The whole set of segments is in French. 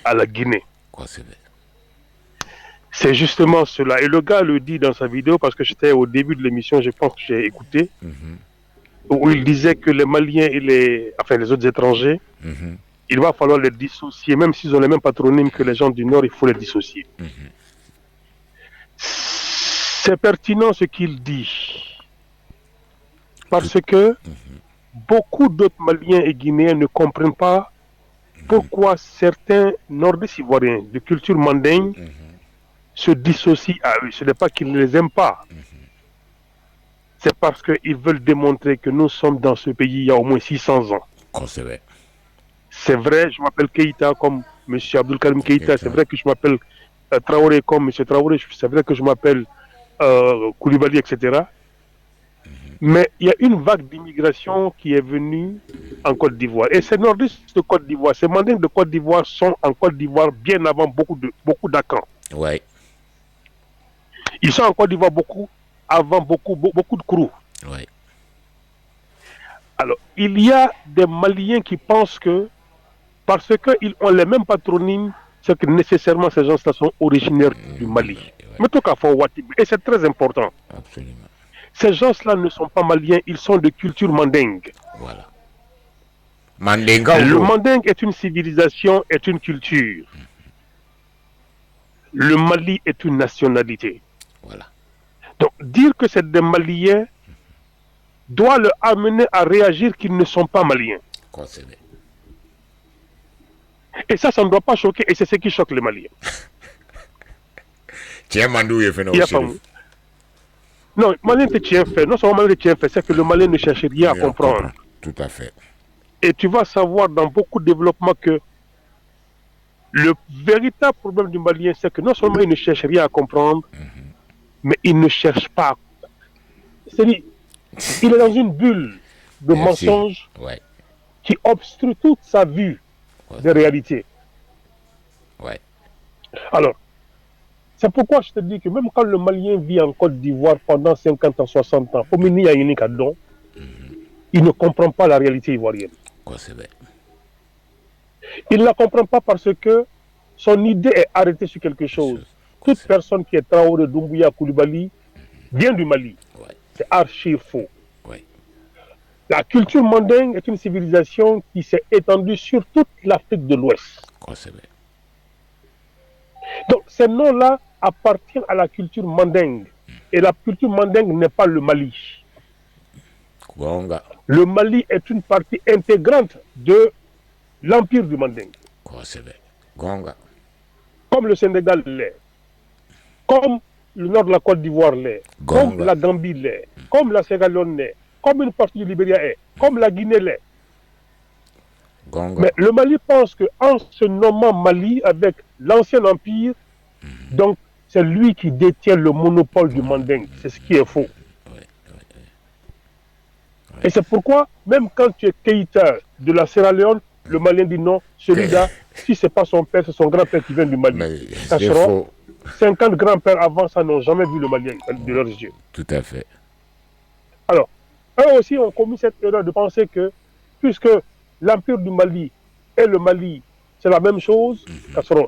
à la Guinée. Concevez. C'est justement cela. Et le gars le dit dans sa vidéo, parce que j'étais au début de l'émission, je pense que j'ai écouté, où il disait que les Maliens et les autres étrangers, il va falloir les dissocier, même s'ils ont les mêmes patronymes que les gens du Nord, il faut les dissocier. C'est pertinent ce qu'il dit, parce que beaucoup d'autres Maliens et Guinéens ne comprennent pas pourquoi certains nordistes ivoiriens de culture mandingue se dissocient à eux. Ce n'est pas qu'ils ne les aiment pas. C'est parce qu'ils veulent démontrer que nous sommes dans ce pays il y a au moins 600 ans. Concevez. C'est vrai, je m'appelle Keïta comme M. Abdul Karim Keïta. C'est vrai que je m'appelle Traoré comme M. Traoré. C'est vrai que je m'appelle Koulibaly, etc. Mais il y a une vague d'immigration qui est venue en Côte d'Ivoire. Et ces nordistes de Côte d'Ivoire, ces mandingues de Côte d'Ivoire sont en Côte d'Ivoire bien avant beaucoup d'Akans. Ouais. Ils sont en Côte d'Ivoire avant beaucoup de Kourou. Ouais. Alors, il y a des Maliens qui pensent que parce qu'ils ont les mêmes patronymes, c'est que nécessairement ces gens-là sont originaires du Mali. Mais tout cas, et c'est très important. Absolument. Ces gens-là ne sont pas maliens, ils sont de culture mandingue. Voilà. Mandinga. Le mandingue est une civilisation, est une culture. Le Mali est une nationalité. Voilà. Donc, dire que c'est des Maliens doit le amener à réagir qu'ils ne sont pas Maliens. Concevez. Et ça ne doit pas choquer, et c'est ce qui choque les Maliens. Tiens, Mandou, il fait non, Malien te tient fait. Non seulement Malien te tient fait, c'est que le Malien ne cherche rien à comprendre. Tout à fait. Et tu vas savoir dans beaucoup de développements que le véritable problème du Malien, c'est que non seulement il ne cherche rien à comprendre, mais il ne cherche pas. C'est-à-dire, il est dans une bulle de mensonges qui obstrue toute sa vue de réalité. Ouais. Alors, c'est pourquoi je te dis que même quand le Malien vit en Côte d'Ivoire pendant 50 ans, 60 ans, il ne comprend pas la réalité ivoirienne. Il ne la comprend pas parce que son idée est arrêtée sur quelque chose. Toute personne qui est Traoré, Doumbouya, Koulibaly vient du Mali. C'est archi faux. La culture mandingue est une civilisation qui s'est étendue sur toute l'Afrique de l'Ouest. Donc ces noms-là appartiennent à la culture mandingue. Et la culture mandingue n'est pas le Mali. Le Mali est une partie intégrante de l'empire du mandingue. Comme le Sénégal l'est. Comme le nord de la Côte d'Ivoire l'est. Comme la Gambie l'est. Comme la Sierra Leone l'est. Comme une partie du Libéria est. Comme la Guinée l'est. Mais le Mali pense qu'en se nommant Mali avec l'ancien empire, donc c'est lui qui détient le monopole du mandingue. C'est ce qui est faux. Et c'est pourquoi, même quand tu es Keïta de la Sierra Leone, le Malien dit non, celui-là, si ce n'est pas son père, c'est son grand-père qui vient du Mali. Ça sera 50 grands-pères avant ça n'ont jamais vu le Malien de leurs yeux. Tout à fait. Alors, eux aussi ont commis cette erreur de penser que, puisque l'empire du Mali et le Mali, c'est la même chose,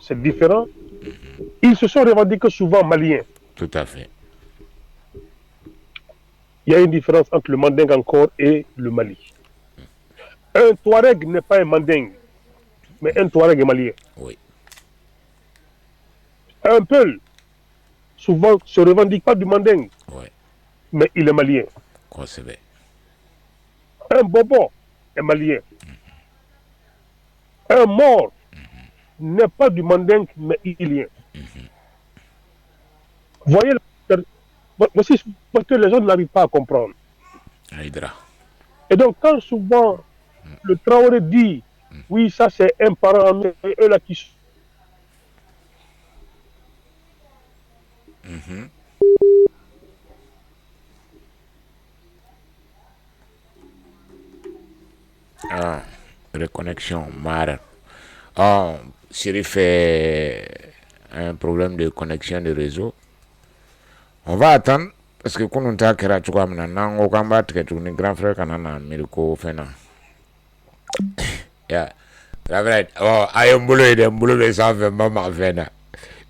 c'est différent, ils se sont revendiqués souvent maliens. Tout à fait. Il y a une différence entre le mandingue encore et le Mali. Un Touareg n'est pas un mandingue, mais un Touareg est malien. Oui. Un Peul, souvent, ne se revendique pas du mandingue, mais il est malien. Un Bobo est malien. Un Mort n'est pas du mandingue, mais ilien. Voyez, voici parce que les gens n'arrivent pas à comprendre. Et donc, quand souvent le Traoré dit, oui, ça c'est un parent, eux là qui sont. Reconnexion, Mara. Oh, Siri fait un problème de connexion de réseau. On va attendre parce que quand on t'a créé, tu vois, maintenant, on va te créer un grand frère qui a un Mirko Fena. C'est vrai. Oh, ayo mbolo ide mbolo be sanfɛ mama fɛn na.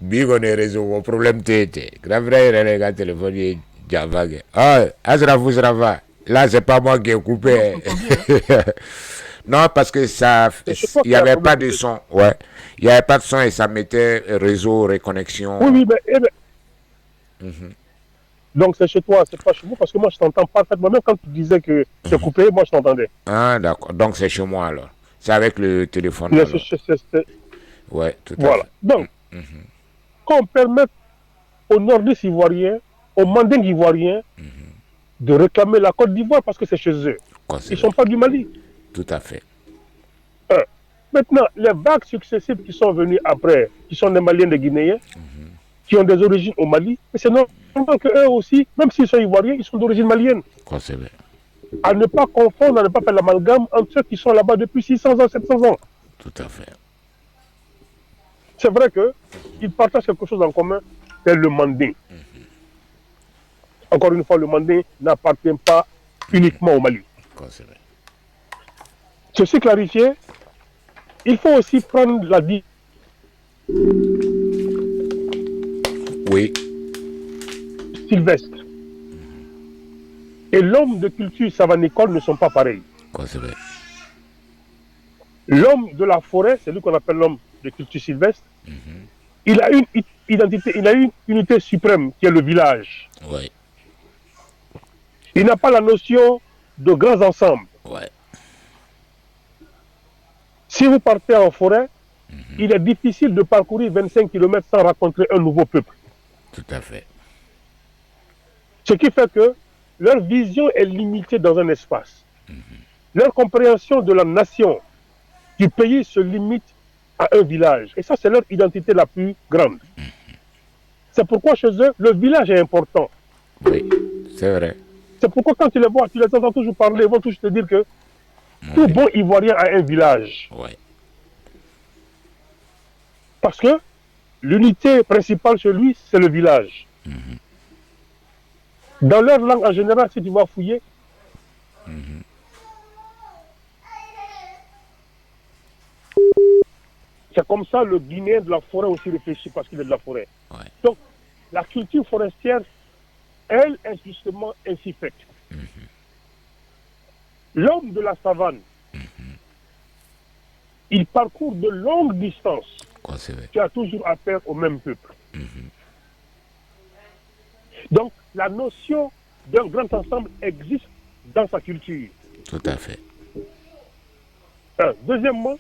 Bi kɔni réseau ko problème tɛ yen ten. Grand frère yɛrɛ de ka téléphone ye janfa kɛ. Oh, Asrafou Srafa. Là, c'est pas moi qui ai coupé. Non, parce que ça, il n'y avait pas de son. Ouais. Il n'y avait pas de son et ça mettait réseau, reconnexion. Oui, mais. Donc c'est chez toi, c'est pas chez moi, parce que moi je t'entends parfaitement. Même quand tu disais que c'est coupé, moi je t'entendais. Ah, d'accord. Donc c'est chez moi alors. C'est avec le téléphone. Ouais, tout à voilà. fait. Donc, qu'on permette aux nordistes ivoiriens, aux mandingues ivoiriens, de réclamer la Côte d'Ivoire parce que c'est chez eux. Ils ne sont pas du Mali. Tout à fait. Maintenant, les vagues successives qui sont venues après, qui sont des Maliens, des Guinéens, qui ont des origines au Mali, mais c'est normal qu'eux aussi, même s'ils sont ivoiriens, ils sont d'origine malienne. À ne pas confondre, à ne pas faire l'amalgame entre ceux qui sont là-bas depuis 600 ans, 700 ans. Tout à fait. C'est vrai qu'ils partagent quelque chose en commun, c'est le manding. Encore une fois, le manding n'appartient pas uniquement au Mali. Ceci clarifié, il faut aussi prendre la vie. Oui. Sylvestre. Et l'homme de culture savanicole ne sont pas pareils. L'homme de la forêt, c'est lui qu'on appelle l'homme de culture sylvestre. Il a une identité, il a une unité suprême qui est le village. Oui. Il n'a pas la notion de grands ensembles. Ouais. Si vous partez en forêt, il est difficile de parcourir 25 km sans rencontrer un nouveau peuple. Tout à fait. Ce qui fait que leur vision est limitée dans un espace. Leur compréhension de la nation, du pays se limite à un village. Et ça, c'est leur identité la plus grande. C'est pourquoi chez eux, le village est important. Oui, c'est vrai. C'est pourquoi quand tu les vois, tu les entends toujours parler, ils vont toujours te dire que tout bon Ivoirien a un village. Ouais. Parce que l'unité principale chez lui, c'est le village. Dans leur langue en général, si tu vas fouiller, c'est comme ça le Guinéen de la forêt aussi réfléchit parce qu'il est de la forêt. Ouais. Donc, la culture forestière, elle est justement ainsi faite. L'homme de la savane, il parcourt de longues distances. Tu as toujours affaire au même peuple. Donc, la notion d'un grand ensemble existe dans sa culture. Tout à fait. Deuxièmement,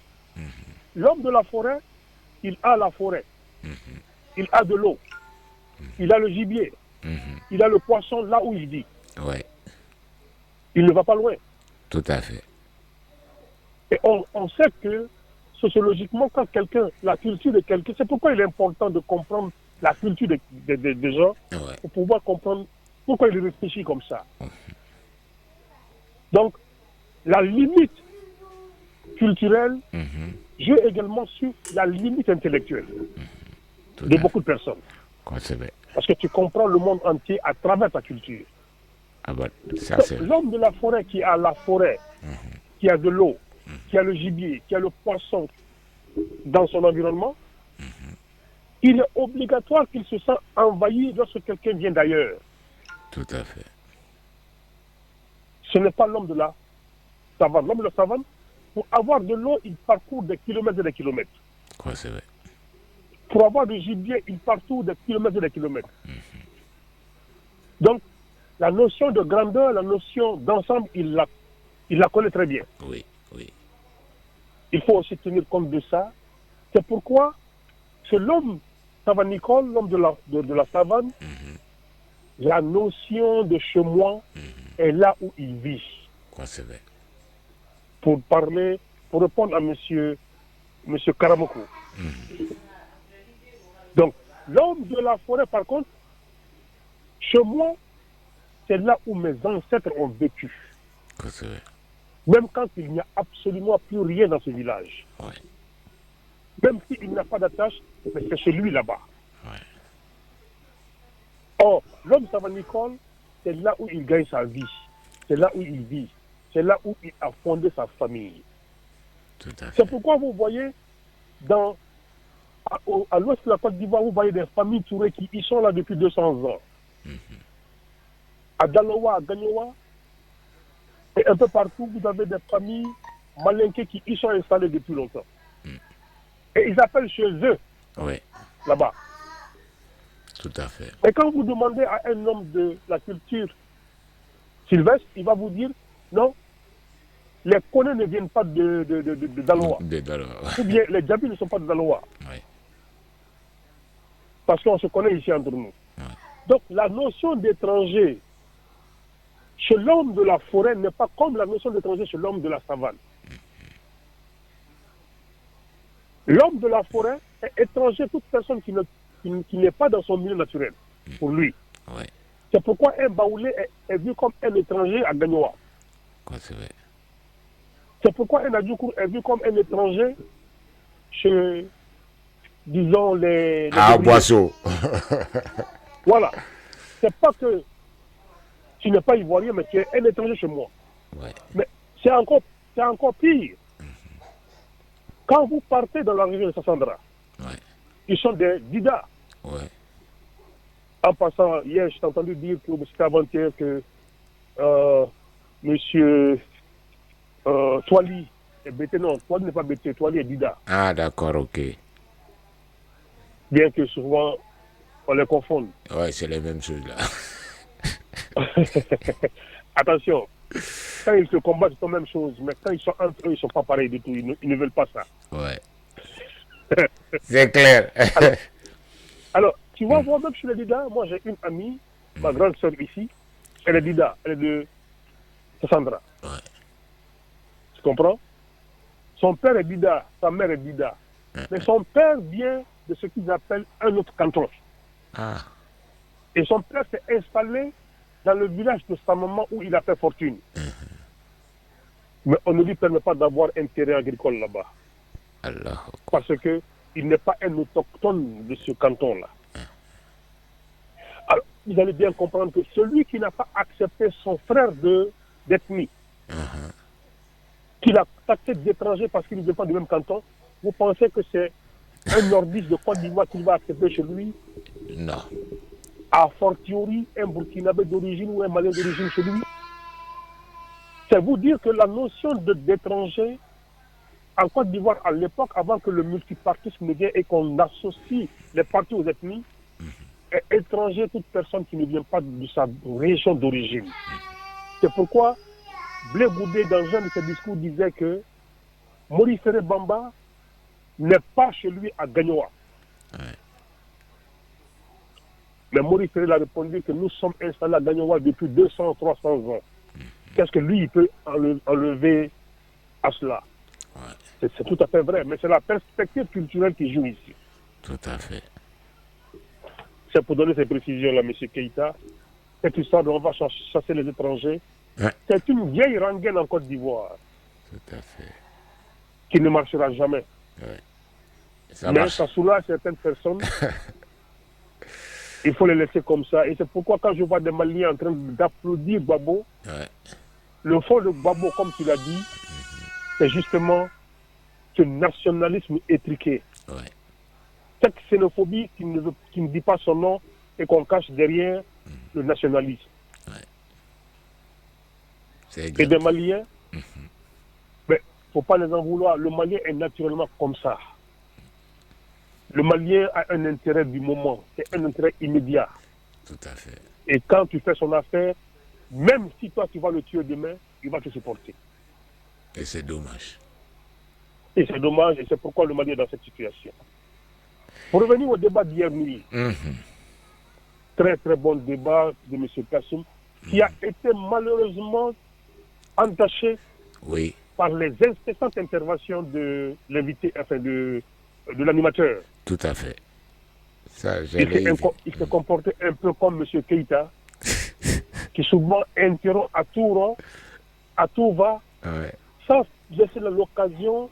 l'homme de la forêt, il a la forêt. Il a de l'eau. Il a le gibier. Il a le poisson là où il vit. Ouais. Il ne va pas loin. Tout à fait. Et on sait que sociologiquement, quand quelqu'un, la culture de quelqu'un, c'est pourquoi il est important de comprendre la culture des gens, pour pouvoir comprendre pourquoi il réfléchit comme ça. Donc, la limite culturelle joue également sur la limite intellectuelle de beaucoup de personnes. Parce que tu comprends le monde entier à travers ta culture. L'homme de la forêt qui a la forêt, qui a de l'eau, qui a le gibier, qui a le poisson dans son environnement, il est obligatoire qu'il se sent envahi lorsque quelqu'un vient d'ailleurs. Tout à fait. Ce n'est pas l'homme de la savane. L'homme de la savane, pour avoir de l'eau, il parcourt des kilomètres et des kilomètres. C'est vrai. Pour avoir du gibier, il parcourt des kilomètres et des kilomètres. Donc, la notion de grandeur, la notion d'ensemble, il la connaît très bien. Oui, oui. Il faut aussi tenir compte de ça. C'est pourquoi c'est l'homme savanicole, l'homme de la savane, la notion de chemin est là où il vit. C'est vrai. Pour répondre à monsieur Karamoko. Donc, l'homme de la forêt, par contre, chez moi, c'est là où mes ancêtres ont vécu. C'est vrai. Même quand il n'y a absolument plus rien dans ce village. Ouais. Même s'il n'a pas d'attache, c'est chez lui là-bas. Ouais. Or, l'homme savanicole, c'est là où il gagne sa vie. C'est là où il vit. C'est là où il a fondé sa famille. Tout à fait. C'est pourquoi vous voyez, à l'ouest de la Côte d'Ivoire, vous voyez des familles Touré qui y sont là depuis 200 ans. À Daloa, à Gagnoa, et un peu partout, vous avez des familles malinquées qui y sont installées depuis longtemps. Et ils appellent chez eux, Oui, là-bas. tout à fait. Et quand vous demandez à un homme de la culture sylvestre, il va vous dire, non, les Konés ne viennent pas de Daloa. Ou bien les Djabi ne sont pas de Daloa. Oui. Parce qu'on se connaît ici entre nous. Oui. Donc la notion d'étranger chez l'homme de la forêt n'est pas comme la notion d'étranger chez l'homme de la savane. L'homme de la forêt est étranger, toute personne qui n'est pas dans son milieu naturel, pour lui. Oui. C'est pourquoi un Baoulé est vu comme un étranger à Gagnoa. C'est vrai. C'est pourquoi un Adjoukour est vu comme un étranger chez, disons, les Boisseau. Voilà. C'est pas que tu n'es pas ivoirien, mais tu es un étranger chez moi. Ouais. Mais c'est encore pire. Quand vous partez dans la région de Sassandra, ils sont des Dida. Ouais. En passant, hier, j'ai entendu dire que c'était avant-hier que monsieur Toili est bêté. Non, Toili n'est pas bêté, Toili est Dida. Ah, d'accord, ok. Bien que souvent, on les confonde. Ouais, c'est les mêmes choses là. Attention, quand ils se combattent, c'est la même chose, mais quand ils sont entre eux, ils ne sont pas pareils du tout. Ils ne veulent pas ça. Ouais. C'est clair. Alors, tu vois, moi-même, chez les Dida, moi, j'ai une amie, ma grande sœur ici, elle est Dida, elle est de Sassandra. Ouais. Tu comprends? Son père est Dida, sa mère est Dida. Mais son père vient de ce qu'ils appellent un autre canton. Ah. Et son père s'est installé dans le village de sa maman où il a fait fortune. Mais on ne lui permet pas d'avoir un terrain agricole là-bas. Allah. Parce qu'il n'est pas un autochtone de ce canton-là. Alors, vous allez bien comprendre que celui qui n'a pas accepté son frère d'ethnie, qu'il a taxé d'étranger parce qu'il ne vient pas du même canton, vous pensez que c'est un nordiste de Côte d'Ivoire qu'il va accepter chez lui? Non. A fortiori, un Burkinabé d'origine ou un Malien d'origine chez lui? C'est vous dire que la notion d'étranger en Côte d'Ivoire, à l'époque, avant que le multipartisme ne vienne et qu'on associe les partis aux ethnies, est étranger toute personne qui ne vient pas de sa région d'origine. C'est pourquoi Blé Goudé, dans un de ses discours, disait que Maurice Ferré Bamba n'est pas chez lui à Gagnoa. Mais Maurice Ferré a répondu que nous sommes installés à Gagnoa depuis 200, 300 ans. Qu'est-ce que lui, il peut enlever à cela? C'est tout à fait vrai, mais c'est la perspective culturelle qui joue ici. Tout à fait. C'est pour donner ces précisions-là, M. Keïta. Cette histoire de on va chasser les étrangers, c'est une vieille rengaine en Côte d'Ivoire. Tout à fait. Qui ne marchera jamais. Mais ça soulage certaines personnes. Il faut les laisser comme ça. Et c'est pourquoi quand je vois des Maliens en train d'applaudir Gbagbo, le fond de Gbagbo, comme tu l'as dit, c'est justement ce nationalisme étriqué. Cette xénophobie qui ne dit pas son nom et qu'on cache derrière le nationalisme. Et des Maliens, il ne faut pas les en vouloir. Le Malien est naturellement comme ça. Le Malien a un intérêt du moment, c'est un intérêt immédiat. Tout à fait. Et quand tu fais son affaire, même si toi tu vas le tuer demain, il va te supporter. Et c'est dommage. Et c'est dommage, et c'est pourquoi le Mali est dans cette situation. Pour revenir au débat d'hier nuit, très très bon débat de M. Kassoum, qui a été malheureusement entaché par les incessantes interventions de l'invité, enfin de l'animateur. Tout à fait. Ça, il s'est comporté un peu comme M. Keïta, qui souvent interrompt à tout va, sans laisser l'occasion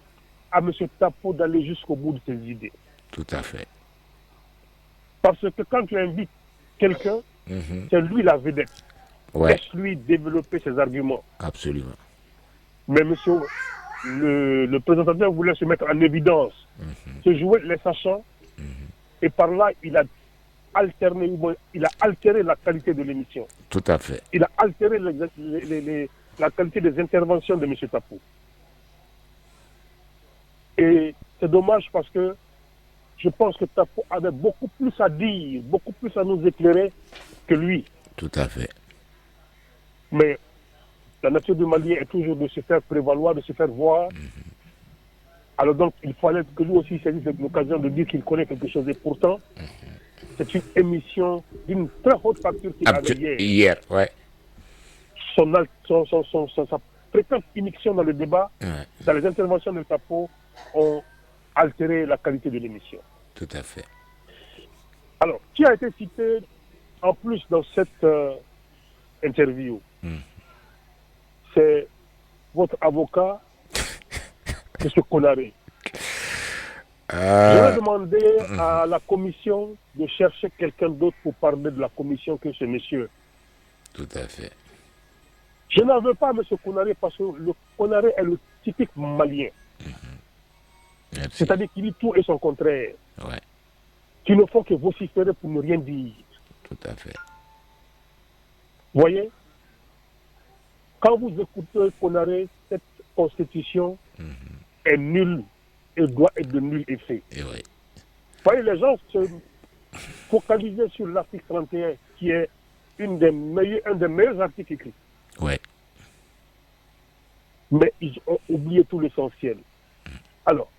à M. Tapo d'aller jusqu'au bout de ses idées. Tout à fait. Parce que quand tu invites quelqu'un, c'est lui la vedette. Laisse-lui développer ses arguments. Absolument. Mais M. le présentateur voulait se mettre en évidence, se jouer les sachants, et par là, il a altéré la qualité de l'émission. Tout à fait. Il a altéré la qualité des interventions de M. Tapou. Et c'est dommage parce que je pense que Tapou avait beaucoup plus à dire, beaucoup plus à nous éclairer que lui. Tout à fait. Mais la nature du Malien est toujours de se faire prévaloir, de se faire voir. Alors donc, il fallait que lui aussi saisisse l'occasion de dire qu'il connaît quelque chose. Et pourtant, c'est une émission d'une très haute facture qu'il avait hier. Hier, ouais. Sa fréquente immixtion dans le débat, dans les interventions de Tapou, ont altéré la qualité de l'émission. Tout à fait. Alors, qui a été cité en plus dans cette interview? C'est votre avocat, M. Konaré. J'aurais demandé à la commission de chercher quelqu'un d'autre pour parler de la commission que ce monsieur. Tout à fait. Je n'en veux pas M. Konaré parce que le Konaré est le typique malien. C'est-à-dire qu'il dit tout et son contraire. Ouais. Qui ne font que vociférer pour ne rien dire. Tout à fait. Vous voyez, quand vous écoutez Konaré, cette constitution est nulle et doit être de nul effet. Et ouais. Vous voyez, les gens se focalisaient sur l'article 31, qui est un des meilleurs articles écrits. Ouais. Mais ils ont oublié tout l'essentiel. Alors,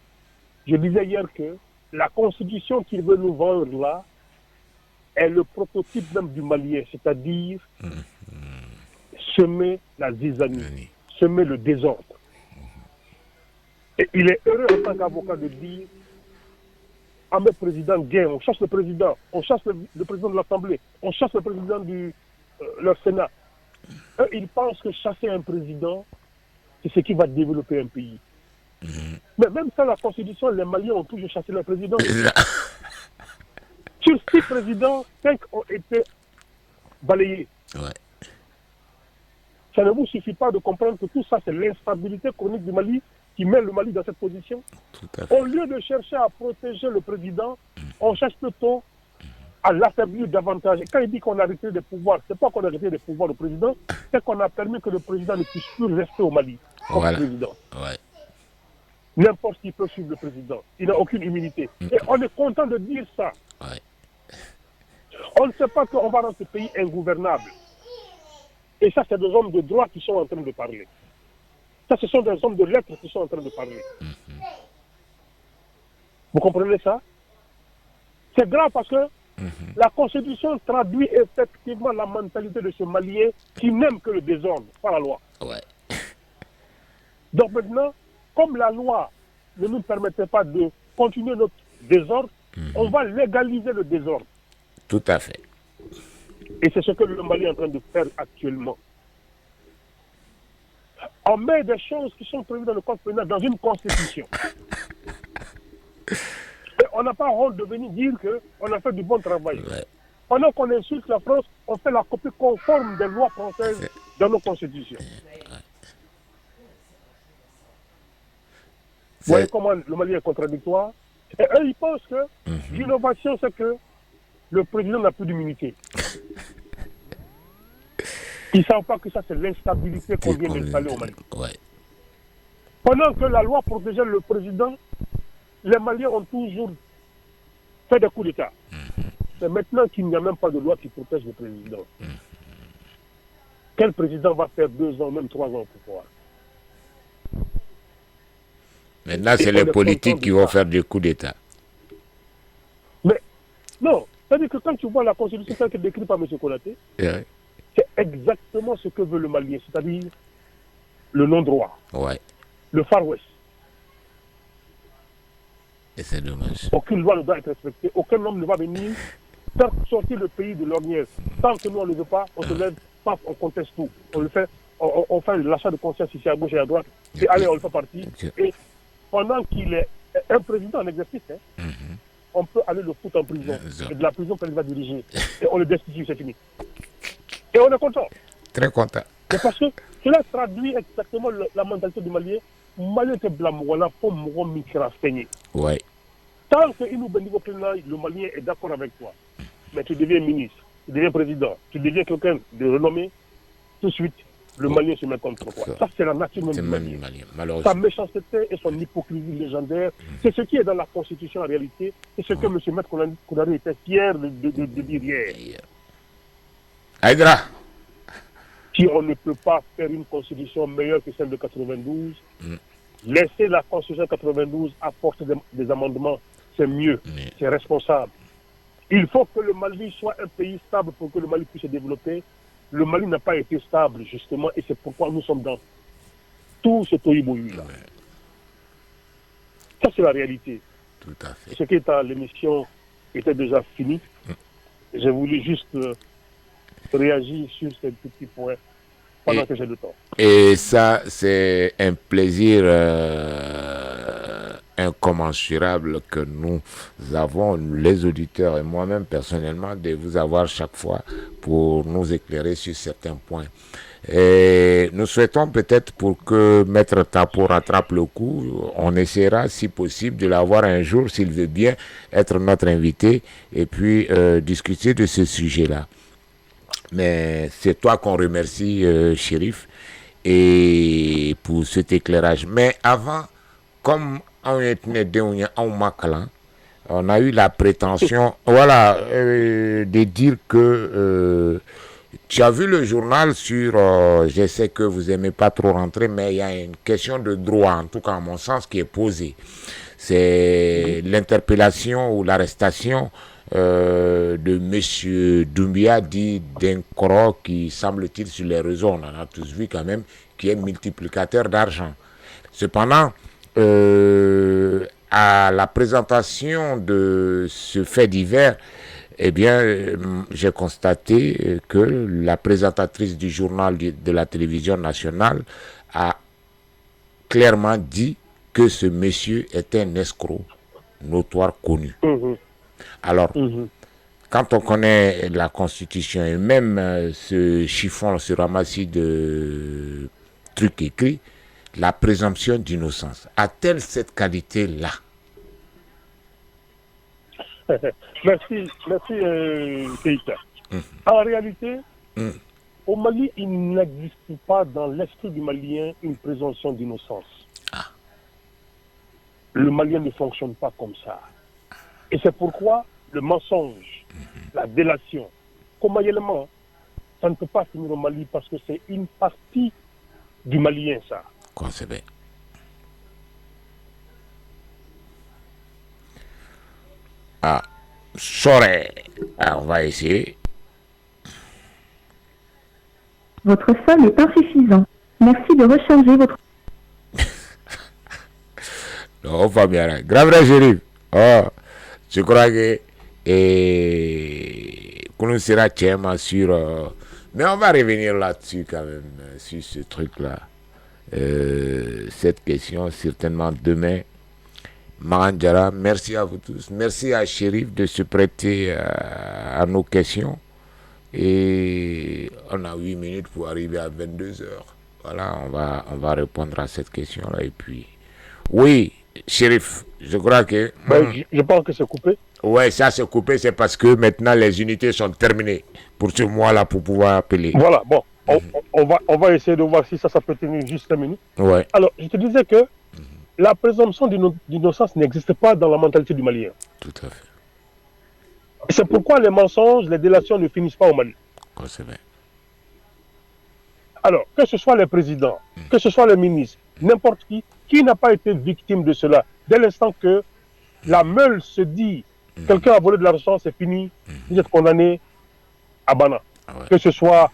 je disais hier que la constitution qu'il veut nous vendre là est le prototype même du Malien, c'est-à-dire semer la zizanie, semer le désordre. Et il est heureux en tant qu'avocat de dire à mes présidents gain, on chasse le président, on chasse le président de l'Assemblée, on chasse le président de leur Sénat. Eux, ils pensent que chasser un président, c'est ce qui va développer un pays. Mais même sans la Constitution, les Maliens ont toujours chassé leur président. Sur 6 présidents, 5 ont été balayés. Ouais. Ça ne vous suffit pas de comprendre que tout ça, c'est l'instabilité chronique du Mali qui met le Mali dans cette position. Tout à fait. Au lieu de chercher à protéger le président, on cherche plutôt à l'affaiblir davantage. Et quand il dit qu'on a retiré des pouvoirs, c'est pas qu'on a retiré des pouvoirs au président, c'est qu'on a permis que le président ne puisse plus rester au Mali comme président. Ouais. N'importe qui peut suivre le président. Il n'a aucune immunité. Et on est content de dire ça. Ouais. On ne sait pas qu'on va dans ce pays ingouvernable. Et ça, c'est des hommes de droit qui sont en train de parler. Ça, ce sont des hommes de lettres qui sont en train de parler. Vous comprenez ça? C'est grave parce que la Constitution traduit effectivement la mentalité de ce Malien qui n'aime que le désordre, pas la loi. Ouais. Donc maintenant, comme la loi ne nous permettait pas de continuer notre désordre, on va légaliser le désordre. Tout à fait. Et c'est ce que le Mali est en train de faire actuellement. On met des choses qui sont prévues dans le code pénal dans une constitution. Et on n'a pas honte de venir dire qu'on a fait du bon travail. Ouais. Pendant qu'on insulte la France, on fait la copie conforme des lois françaises dans nos constitutions. Vous voyez comment le Mali est contradictoire? Et eux, ils pensent que l'innovation, c'est que le président n'a plus d'immunité. Ils ne savent pas que ça, c'est l'instabilité qu'on vient d'installer au Mali. Ouais. Pendant que la loi protégeait le président, les Maliens ont toujours fait des coups d'État. C'est maintenant qu'il n'y a même pas de loi qui protège le président. Quel président va faire 2 ans, même 3 ans pour pouvoir? Maintenant, c'est les politiques qui vont faire des coups d'État. Mais non, c'est-à-dire que quand tu vois la Constitution telle que décrite par M. Konaté, Ouais. c'est exactement ce que veut le Malien, c'est-à-dire le non-droit, Ouais. le Far West. Et c'est dommage. Aucune loi ne doit être respectée, aucun homme ne va venir faire sortir le pays de l'ornière. Tant que nous on ne le veut pas, on se lève, paf, on conteste tout. On le fait, on fait l'achat de conscience ici à gauche et à droite, et allez, on le fait partie. Et pendant qu'il est un président en exercice, on peut aller le foutre en prison. Et de la prison qu'il va diriger. Et on le destitue, c'est fini. Et on est content. Très content. C'est parce que cela traduit exactement la mentalité du Malien. Malien te blâme, voilà, pour moi, Mikra Feigné. Ouais. Tant que le Malien est d'accord avec toi, mais tu deviens ministre, tu deviens président, tu deviens quelqu'un de renommé, tout de suite, le Malien se met contre toi. Ça, c'est la nature même du Malien. Malheureusement. Sa méchanceté et son hypocrisie légendaire, c'est ce qui est dans la Constitution en réalité, c'est ce que M. Maître Koudari était fier de dire hier. Aïdra. Si on ne peut pas faire une Constitution meilleure que celle de 92, laisser la Constitution 92 apporter des amendements, c'est mieux, c'est responsable. Il faut que le Mali soit un pays stable pour que le Mali puisse se développer. Le Mali n'a pas été stable, justement, et c'est pourquoi nous sommes dans tout ce tohu-bohu-là. Ça, c'est la réalité. Tout à fait. Ce qui est à l'émission était déjà fini. J'ai voulu juste réagir sur ces petits points pendant que j'ai le temps. Et ça, c'est un plaisir incommensurable que nous avons, les auditeurs et moi-même personnellement, de vous avoir chaque fois pour nous éclairer sur certains points. Et nous souhaitons peut-être pour que Maître Tapo rattrape le coup, on essaiera si possible de l'avoir un jour, s'il veut bien être notre invité, et puis discuter de ce sujet-là. Mais c'est toi qu'on remercie, Chérif, et pour cet éclairage. Mais avant, comme on a eu la prétention, voilà, de dire que tu as vu le journal sur, je sais que vous n'aimez pas trop rentrer, mais il y a une question de droit, en tout cas à mon sens, qui est posée. C'est l'interpellation ou l'arrestation de M. Doumbia dit Dinkoro, qui semble-t-il sur les réseaux, on en a tous vu quand même, qui est multiplicateur d'argent. Cependant, à la présentation de ce fait divers, eh bien, j'ai constaté que la présentatrice du journal de la télévision nationale a clairement dit que ce monsieur est un escroc notoire connu. Alors, quand on connaît la Constitution et même ce chiffon, ce ramassis de trucs écrits, la présomption d'innocence, a-t-elle cette qualité-là? Merci, Keïta. En réalité, au Mali, il n'existe pas dans l'esprit du Malien une présomption d'innocence. Le Malien ne fonctionne pas comme ça. Et c'est pourquoi le mensonge, la délation, comment ça ne peut pas finir au Mali parce que c'est une partie du Malien, ça. Concevez. On va essayer. Votre sol est insuffisant. Merci de recharger votre... Non, on va bien. Grave, j'arrive. Je crois que qu'on sera tellement sur... mais on va revenir là-dessus quand même, sur ce truc-là. Cette question, certainement demain. Marandjara, merci à vous tous. Merci à Chérif de se prêter à nos questions. Et on a 8 minutes pour arriver à 22h. Voilà, on va répondre à cette question-là. Et puis, oui, Chérif, je crois que... je pense que c'est coupé. Oui, ça c'est coupé, c'est parce que maintenant les unités sont terminées pour ce mois-là pour pouvoir appeler. Voilà, bon, on va essayer de voir si ça peut tenir juste 5 minutes. Ouais. Alors, je te disais que la présomption d'innocence n'existe pas dans la mentalité du Malien. Tout à fait. C'est pourquoi les mensonges, les délations ne finissent pas au Mali. C'est vrai. Alors, que ce soit les présidents, que ce soit les ministres, n'importe qui n'a pas été victime de cela. Dès l'instant que la meule se dit, quelqu'un a volé de l'argent, c'est fini, vous êtes condamné à Bana. Que ce soit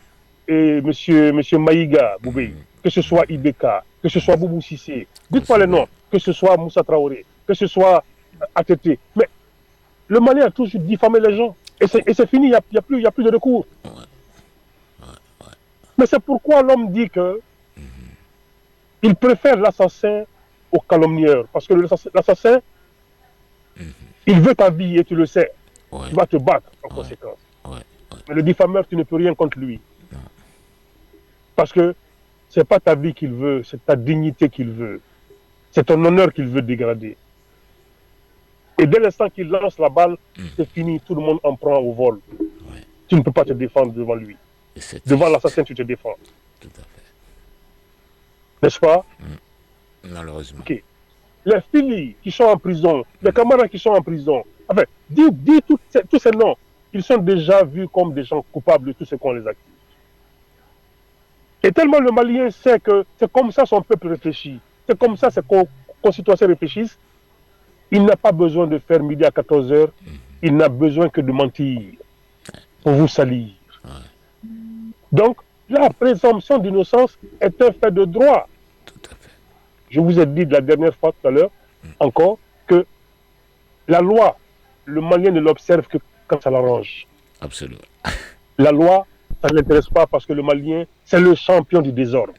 monsieur Maïga Boubé, que ce soit Ibeka, que ce soit Boubou Sissé, dites-moi les noms, que ce soit Moussa Traoré, que ce soit ATT. Mais le Mali a toujours diffamé les gens. Et c'est fini, il n'y a plus de recours. Mais c'est pourquoi l'homme dit que il préfère l'assassin au calomnieur. Parce que l'assassin, il veut ta vie et tu le sais. Tu vas te battre en conséquence. Mais le diffameur, tu ne peux rien contre lui. Parce que ce n'est pas ta vie qu'il veut, c'est ta dignité qu'il veut. C'est un honneur qu'il veut dégrader. Et dès l'instant qu'il lance la balle, c'est fini, tout le monde en prend au vol. Ouais. Tu ne peux pas te défendre devant lui. Devant l'assassin, tu te défends. Tout à fait. N'est-ce pas? Malheureusement. Okay. Les filles qui sont en prison, les camarades qui sont en prison, enfin, dis tous ces noms, ils sont déjà vus comme des gens coupables de tout ce qu'on les accuse. Et tellement le Malien sait que c'est comme ça son peuple réfléchit, c'est comme ça ses concitoyens réfléchissent, il n'a pas besoin de faire midi à 14h, il n'a besoin que de mentir pour vous salir. Donc, la présomption d'innocence est un fait de droit. Tout à fait. Je vous ai dit de la dernière fois tout à l'heure, encore, que la loi, le Malien ne l'observe que quand ça l'arrange. Absolument. La loi, ça ne l'intéresse pas parce que le Malien, c'est le champion du désordre.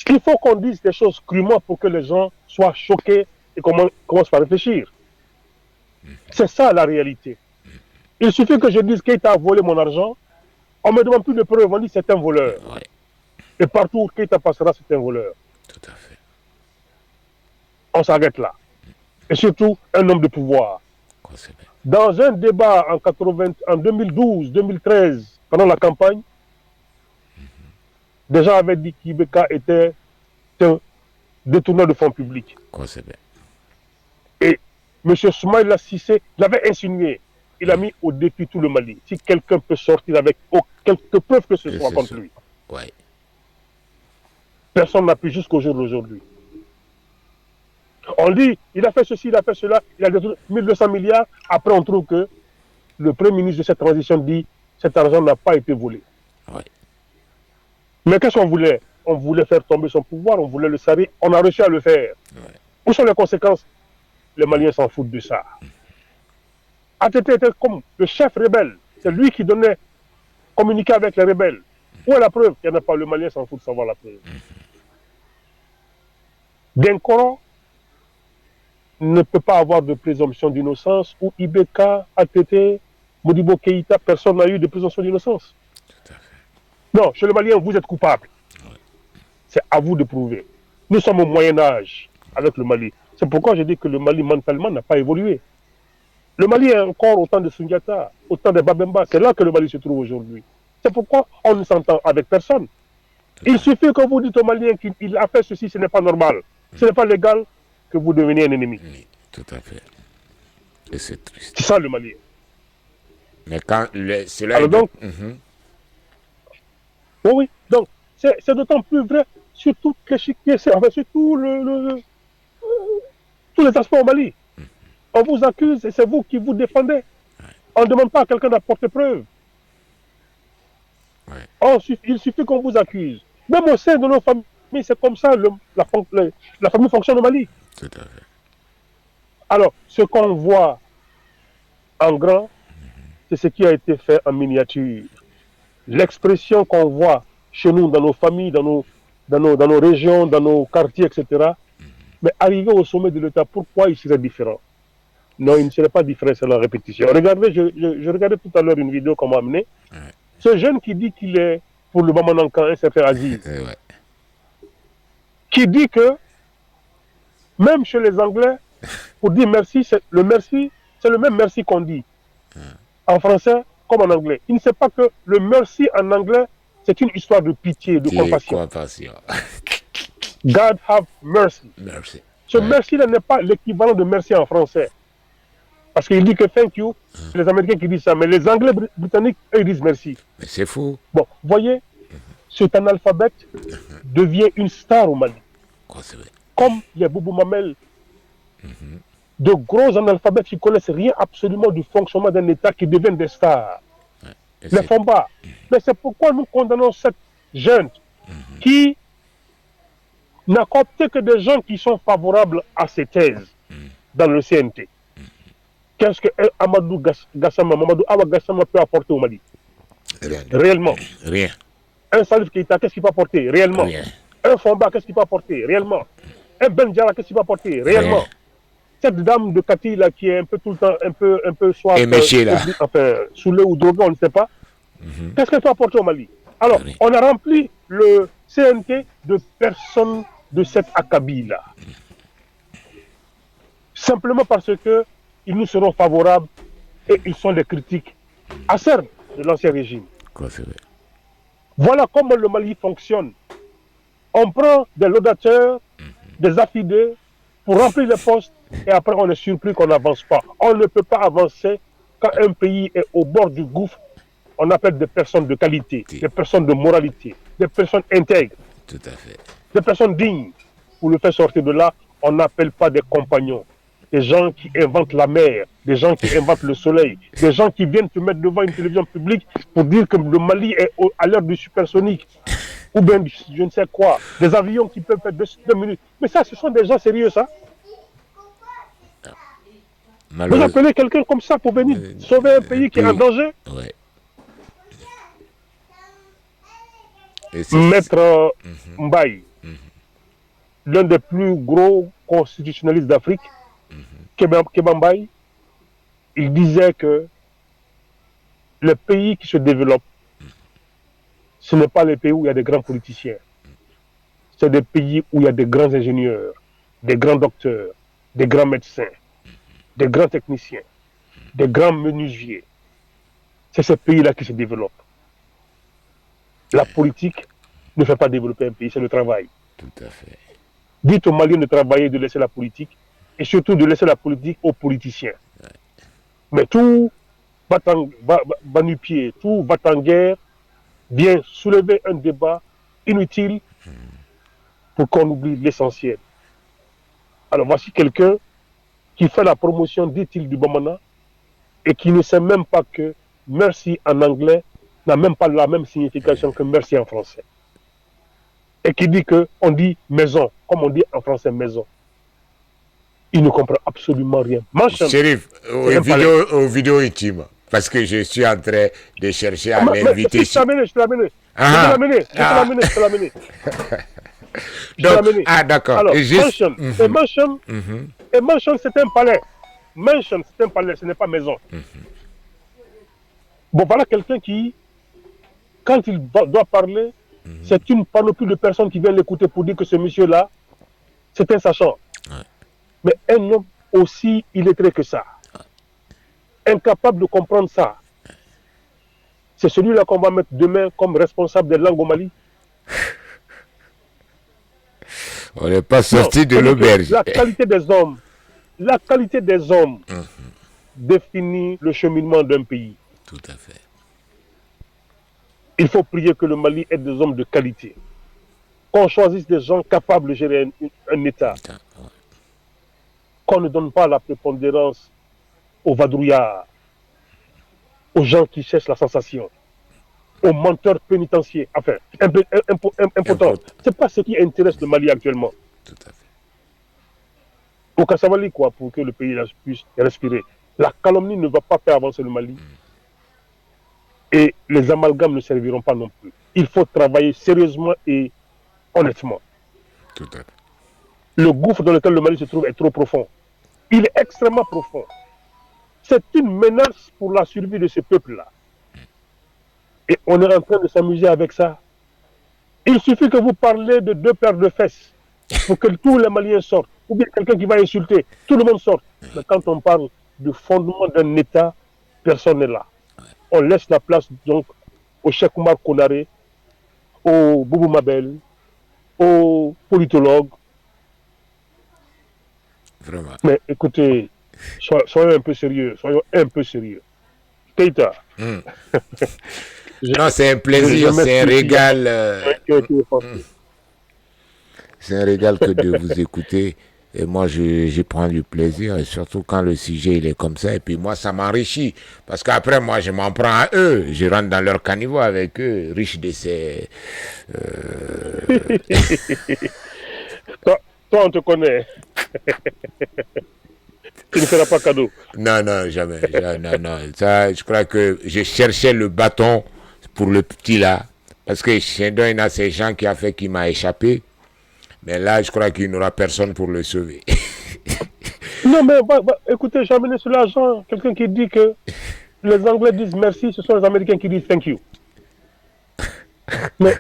Il faut qu'on dise des choses crûment pour que les gens soient choqués et commencent par réfléchir. C'est ça la réalité. Il suffit que je dise Keïta a volé mon argent, on ne me demande plus de preuves, on dit c'est un voleur. Ouais. Et partout où Keïta passera, c'est un voleur. Tout à fait. On s'arrête là. Et surtout, un homme de pouvoir. Dans un débat en 2012, 2013, pendant la campagne, des gens avaient dit qu'Ibeka était un détourneur de fonds publics. Et M. Soumaïla Cissé l'avait insinué. Il a mis au défi tout le Mali. Si quelqu'un peut sortir avec quelques preuves que ce soit contre lui. Ouais. Personne n'a pu jusqu'au jour d'aujourd'hui. On dit, il a fait ceci, il a fait cela, il a détourné 1200 milliards. Après, on trouve que le Premier ministre de cette transition dit cet argent n'a pas été volé. Ouais. Mais qu'est-ce qu'on voulait? On voulait faire tomber son pouvoir, on voulait le salir, on a réussi à le faire. Ouais. Où sont les conséquences? Les Maliens s'en foutent de ça. ATT était comme le chef rebelle, c'est lui qui donnait, communiquer avec les rebelles. Où est la preuve? Il n'y en a pas, le Malien s'en fout de savoir la preuve. Denkoro ne peut pas avoir de présomption d'innocence, ou Ibeka, ATT, Modibo Keïta, personne n'a eu de présomption d'innocence. Non, chez le Malien, vous êtes coupable. C'est à vous de prouver. Nous sommes au Moyen-Âge avec le Mali. C'est pourquoi je dis que le Mali mentalement n'a pas évolué. Le Mali est encore au temps de Sundiata, au temps de Babemba. C'est là que le Mali se trouve aujourd'hui. C'est pourquoi on ne s'entend avec personne. Il suffit que vous dites au Malien qu'il a fait ceci, ce n'est pas normal. Ce n'est pas légal, que vous deveniez un ennemi. Oui, tout à fait. Et c'est triste. C'est ça le Malien. Mais quand cela alors est... donc, oui, donc c'est d'autant plus vrai sur tout l'échiquier, enfin, sur tout tous les aspects au Mali. On vous accuse et c'est vous qui vous défendez. On ne demande pas à quelqu'un d'apporter preuve. Il suffit qu'on vous accuse. Même au sein de nos familles, c'est comme ça la famille fonctionne au Mali. Tout à fait. Alors, ce qu'on voit en grand, c'est ce qui a été fait en miniature. L'expression qu'on voit chez nous, dans nos familles, dans nos régions, dans nos quartiers, etc. Mais arrivé au sommet de l'État, pourquoi il serait différent? Non, il ne serait pas différent, c'est la répétition. Regardez, je regardais tout à l'heure une vidéo qu'on m'a amenée. Ce jeune qui dit qu'il est pour le Bamanankan, un certain Aziz, qui dit que même chez les Anglais, pour dire merci, c'est le même merci qu'on dit en français comme en anglais. Il ne sait pas que le merci en anglais, c'est une histoire de pitié, de compassion. God have mercy. Merci. Ce merci-là n'est pas l'équivalent de merci en français. Parce qu'il dit que thank you, c'est les Américains qui disent ça, mais les Anglais britanniques, eux, ils disent merci. Mais c'est fou. Bon, voyez, cet analphabète devient une star au Mali. Comme les Boubou Mamel, de gros analphabètes qui ne connaissent rien absolument du fonctionnement d'un État qui deviennent des stars. Les Fomba. Mais c'est pourquoi nous condamnons cette jeune qui n'a coopté que des gens qui sont favorables à ses thèses dans le CNT. Qu'est-ce que Amadou Awa Gassama peut apporter au Mali? Rien. Réellement. Rien. Un Salif Keïta, qu'est-ce qu'il peut apporter? Réellement. Rien. Un Fomba, qu'est-ce qu'il peut apporter? Réellement. Un Benjara, qu'est-ce qu'il peut apporter? Réellement. Rien. Cette dame de Cathy là qui est un peu tout le temps, un peu soit enfin, saoulée ou droguée, on ne sait pas. Qu'est-ce qu'elle peut apporter au Mali? Alors, on a rempli CNT de personne de cet acabit-là. Simplement parce que ils nous seront favorables et ils sont des critiques acerbes de l'ancien régime. Voilà comment le Mali fonctionne. On prend des laudateurs, des affidés pour remplir les postes et après on est surpris qu'on n'avance pas. On ne peut pas avancer quand un pays est au bord du gouffre. On appelle des personnes de qualité, des personnes de moralité, des personnes intègres, tout à fait, des personnes dignes. Pour le faire sortir de là, on n'appelle pas des compagnons, des gens qui inventent la mer, des gens qui inventent le soleil, des gens qui viennent te mettre devant une télévision publique pour dire que le Mali est à l'heure du supersonique, ou bien je ne sais quoi, des avions qui peuvent faire 2 minutes. Mais ça, ce sont des gens sérieux, ça. Vous appelez quelqu'un comme ça pour venir sauver un pays qui est en danger? Ouais. Maître Mbaye, l'un des plus gros constitutionnalistes d'Afrique, Kéba Mbaye, il disait que les pays qui se développent, ce n'est pas les pays où il y a des grands politiciens. C'est des pays où il y a des grands ingénieurs, des grands docteurs, des grands médecins, des grands techniciens, des grands menuisiers. C'est ces pays-là qui se développent. La politique ne fait pas développer un pays, c'est le travail. Tout à fait. Dites aux Maliens de travailler, de laisser la politique, et surtout de laisser la politique aux politiciens. Ouais. Mais tout va nu-pied, tout va en guerre, vient soulever un débat inutile pour qu'on oublie l'essentiel. Alors voici quelqu'un qui fait la promotion, dit-il, du Bamana, et qui ne sait même pas que merci en anglais n'a même pas la même signification que merci en français. Et qui dit qu'on dit maison, comme on dit en français maison. Il ne comprend absolument rien. Chérif, aux vidéos intimes, parce que je suis en train de chercher à l'inviter. Je te l'amener. D'accord. Alors, mansion, c'est un palais. Mansion, c'est un palais, ce n'est pas maison. Bon, voilà quelqu'un qui, quand il doit parler, c'est une panoplie de personnes qui viennent l'écouter pour dire que ce monsieur-là, c'est un sachant. Ouais. Mais un homme aussi illettré que ça, incapable de comprendre ça, c'est celui-là qu'on va mettre demain comme responsable des langues au Mali. On n'est pas sorti de l'auberge. La qualité des hommes définit le cheminement d'un pays. Tout à fait. Il faut prier que le Mali ait des hommes de qualité. Qu'on choisisse des gens capables de gérer un État. Ouais. Qu'on ne donne pas la prépondérance aux vadrouillards, aux gens qui cherchent la sensation, aux menteurs pénitentiaires, enfin, impotents. Ce n'est pas ce qui intéresse le Mali actuellement. Tout à fait. Au Kassavali, quoi, pour que le pays puisse respirer. La calomnie ne va pas faire avancer le Mali. Et les amalgames ne serviront pas non plus. Il faut travailler sérieusement et honnêtement. Tout à fait. Le gouffre dans lequel le Mali se trouve est trop profond. Il est extrêmement profond. C'est une menace pour la survie de ce peuple-là. Et on est en train de s'amuser avec ça. Il suffit que vous parlez de 2 paires de fesses pour que tous les Maliens sortent. Ou bien quelqu'un qui va insulter, tout le monde sort. Mais quand on parle du fondement d'un État, personne n'est là. On laisse la place donc au Cheikh Oumar Konaré, au Boubou Mabel, aux politologues. Vraiment. Mais écoutez, soyons un peu sérieux. Keïta. Non, c'est un plaisir, c'est un régal. C'est un régal que de vous écouter. Et moi, je prends du plaisir, et surtout quand le sujet il est comme ça. Et puis moi, ça m'enrichit. Parce qu'après, moi, je m'en prends à eux. Je rentre dans leur caniveau avec eux, riches de ces... Toi, on te connaît. Tu ne feras pas cadeau. Non, jamais. Non. Ça, je crois que je cherchais le bâton pour le petit là. Parce que chez nous, il y a ces gens qui a fait qu'il m'a échappé. Mais là, je crois qu'il n'y aura personne pour le sauver. Non, mais écoutez, j'ai amené sur l'argent quelqu'un qui dit que les Anglais disent merci, ce sont les Américains qui disent thank you. Mais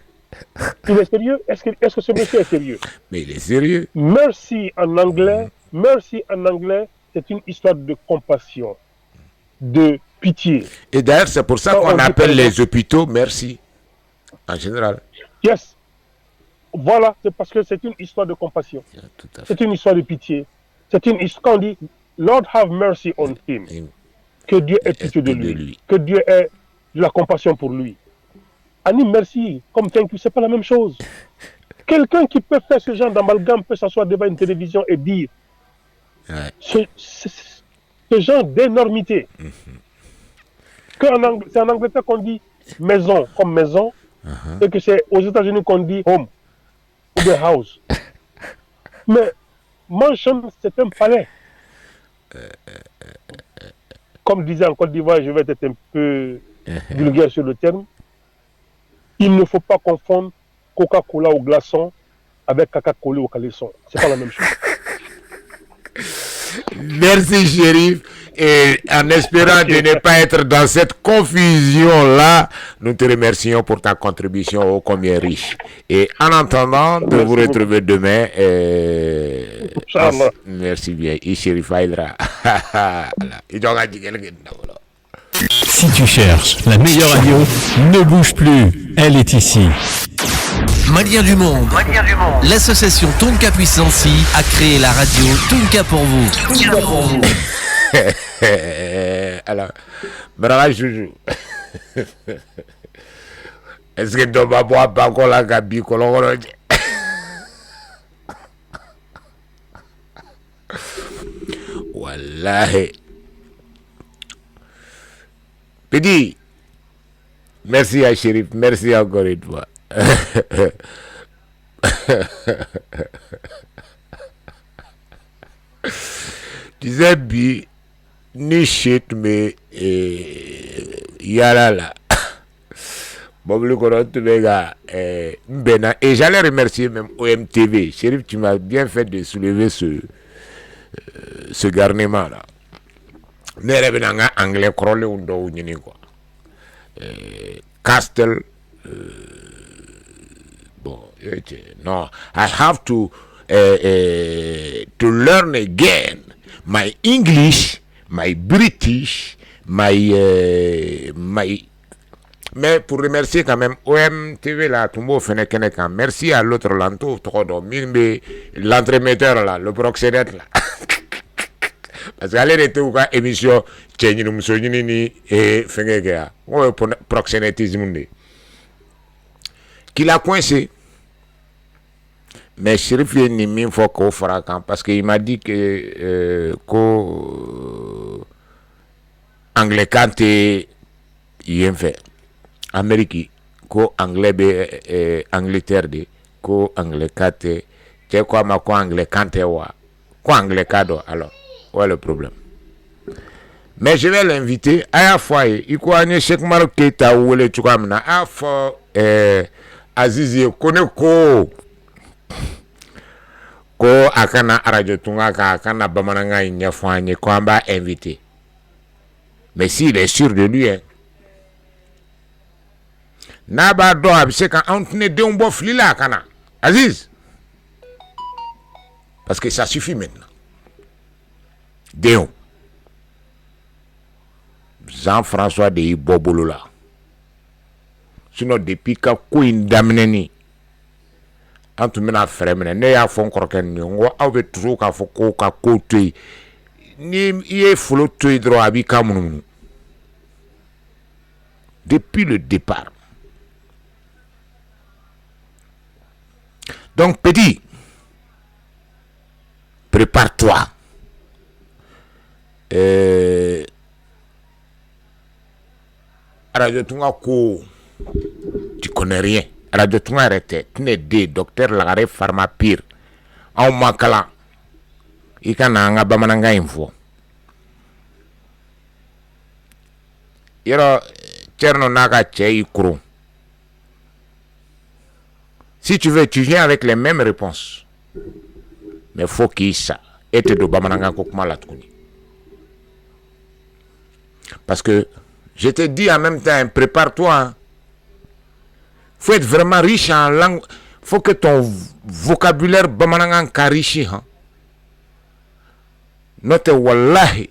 Il est sérieux? Est-ce que ce monsieur est sérieux? Mais il est sérieux. Merci en anglais, c'est une histoire de compassion, de pitié. Et d'ailleurs, c'est pour ça Quand qu'on on dit appelle par les exemple- hôpitaux merci, en général. Yes. Voilà, c'est parce que c'est une histoire de compassion. Tout à fait. C'est une histoire de pitié. C'est une histoire, quand on dit Lord have mercy on him, que Dieu ait pitié de lui, que Dieu ait de la compassion pour lui. Annie, merci, comme thank you, c'est pas la même chose. Quelqu'un qui peut faire ce genre d'amalgame peut s'asseoir devant une télévision et dire Ouais. ce genre d'énormité. C'est en Angleterre qu'on dit maison comme maison, et que c'est aux États-Unis qu'on dit home ou the house. Mais mansion, c'est un palais. Comme disait en Côte d'Ivoire, je vais être un peu vulgaire sur le terme. Il ne faut pas confondre Coca-Cola au glaçon avec caca collé au caleçon. C'est pas la même chose. Merci, Chérif. Et en espérant de ne pas être dans cette confusion-là, nous te remercions pour ta contribution ô combien riche. Et en attendant de vous retrouver demain, merci bien. Et Chérif Aïdra. Si tu cherches la meilleure radio, ne bouge plus, elle est ici. Maliens du monde. L'association Tonka Puissancy a créé la radio Tonka pour vous. Alors, bravo Joujou. Est-ce que tu vas boire pas encore la gabi colorée? Wallahi. Pédi, merci à Chérif, merci encore une fois. Tu sais, bi, ni shit, mais yala là. Bob le Coran, tu gars, Mbena. Et j'allais remercier même OMTV. Chérif, tu m'as bien fait de soulever ce garnement là. Ne revenanga anglais crole undo unyini quoi. Castle bon, no, I have to learn again my English, my British, my mais pour remercier quand même OMTV là, tout le monde fait qu'un merci à l'autre lanto, l'entremetteur là, le proxénète là. Parce qu'elle était où émission Tchéni nous ni et Fengega, ou proxénétisme qui l'a coincé. Mais Chérif ni min faut qu'on fera quand parce qu'il m'a dit que anglais quand il fait Amérique ko anglais be Angleterre de ko anglais kate te quoi ma ko anglais kante wa ko anglais kado alors ouais le problème. Mais je vais l'inviter à la fois il ko anye Cheikh Marok Keita ou le tukamna à fois Azizi Koneko ko akana radio tunga ka akana bamananga nyafanye ko amba invité. Mais s'il est sûr de lui hein. Naba do abse kan antene de un bof lila kana Aziz parce que ça suffit maintenant Déon Jean-François de Bobolo là sinon depuis ka ko indamneni antu mena frère ne ya fon korken ni ngo awbe toujours ka fo ko ka ko toy ni yé folo toy droit abi kamunu depuis le départ. Donc, petit, prépare-toi. Radio Tunga ko, tu connais rien. Radio Tunga arrêté. Tu n'es des docteurs Lagare Pharma Pire. En makala. Ikana nga bamananga info. Yero, tcherno naga tchei kuru. Si tu veux, tu viens avec les mêmes réponses. Mais faut qu'il ça. Et te do bamananga kokma latkuni. Parce que je te dis en même temps, prépare-toi. Hein. faut être vraiment riche en langue. Faut que ton vocabulaire bamanangan karishi hein. Note wallahi.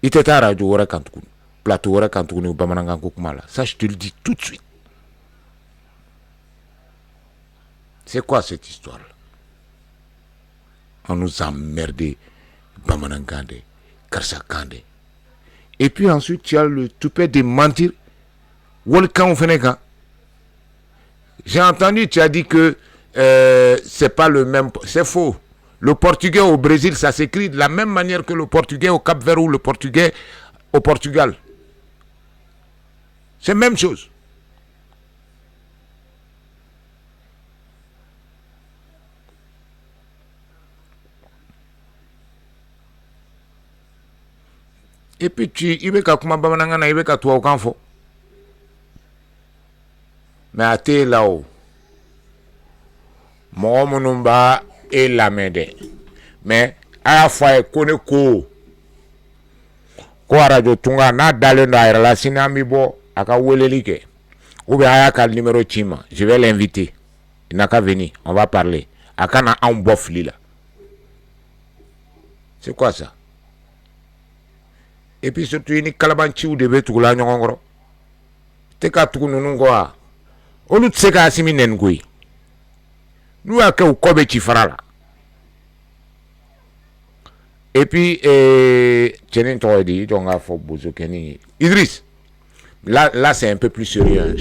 Ite ta radio wara kantukun. Plateau wara kantukun bamanangan kokumala. Ça je te le dis tout de suite. C'est quoi cette histoire là? On nous a emmerdé bamanangande, karsakande. Et puis ensuite tu as le toupet de mentir. Welcome Feneka. J'ai entendu, tu as dit que c'est pas le même. C'est faux. Le portugais au Brésil, ça s'écrit de la même manière que le portugais au Cap-Vert ou le portugais au Portugal. C'est la même chose. Et puis il veut qu'à comment bamananga il veut qu'à toi au camp. Mais à tes là-haut, mon monumba est la mède. Mais à la fois, connaît quoi radio tunga na dalendo à la sinami bo à kawelelike. Ou bien à la numéro chima. Je vais l'inviter. Il n'a qu'à venir. On va parler. À kana en bof là. C'est quoi ça? Et puis surtout, il y a une calabanchi ou des bêtes ou la nyongoro. T'es qu'à tout nous quoi. Olu tseka asimi nengui. Nous a que au kobe chifara. Et puis Tchenin t'aurait dit donc a faut bozo keni. Idriss. Là c'est un peu plus sérieux.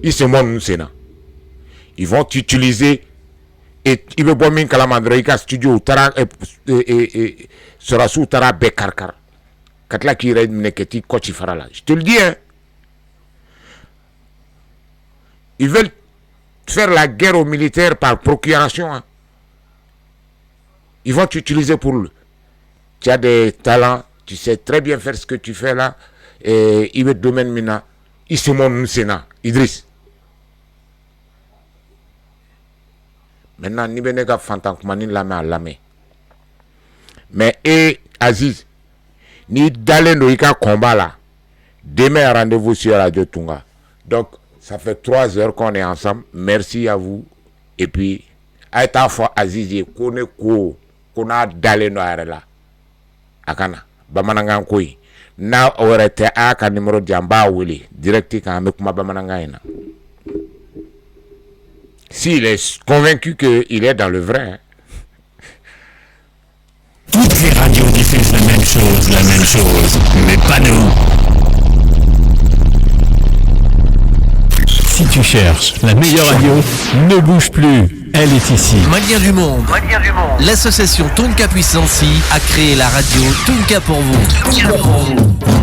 Ils se montrent sénat. Ils vont t'utiliser et il veut boire min kalamandreika studio tara et sera sous tara bekarkar. Katla qui red neketi kochifara là. Je te le dis hein. Ils veulent faire la guerre aux militaires par procuration. Hein. Ils vont t'utiliser pour le. Tu as des talents, tu sais très bien faire ce que tu fais là. Et il veut domaine mina. Ils se montrent Sénat. Idriss. Maintenant, ni benega fantankmani lame à lame. Mais Aziz, ni dalendo ika combat là. Demain, rendez-vous sur Radio Tunga. Donc, ça fait 3 heures qu'on est ensemble. Merci à vous. Et puis, à ta fois, Azizi, qu'on a dalé no là. Akana, bamanangan koi. Na orete aka numéro diamba wili. Directi quand même kuma bamanangaina. S'il est convaincu qu'il est dans le vrai. Hein. Toutes les radios diffusent la même chose, mais pas nous. Si tu cherches la meilleure radio, ne bouge plus, elle est ici. Malien du Monde. L'association Tonka Puissance a créé la radio Tonka pour vous.